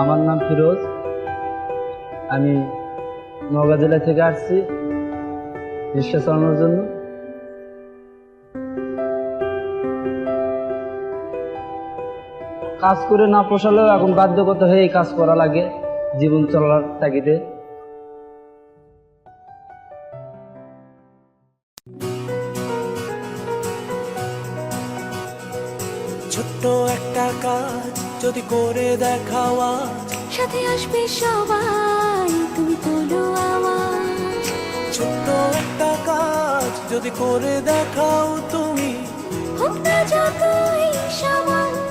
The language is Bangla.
আমার নাম ফিরোজ। আমি নওগাঁ জেলা থেকে আসছি রিক্সা চালানোর জন্য। কাজ করে না পোষালেও এখন বাধ্যগত হয়ে এই কাজ করা লাগে জীবন চলার তাগিদে। ছোট্ট একটা কাজ যদি করে দেখাও আজ, সাথে আসবে সবাই, তুমি তোলো আওয়াজ। ছোট্ট একটা কাজ যদি করে দেখাও তুমি, হোক না যতই সামান্য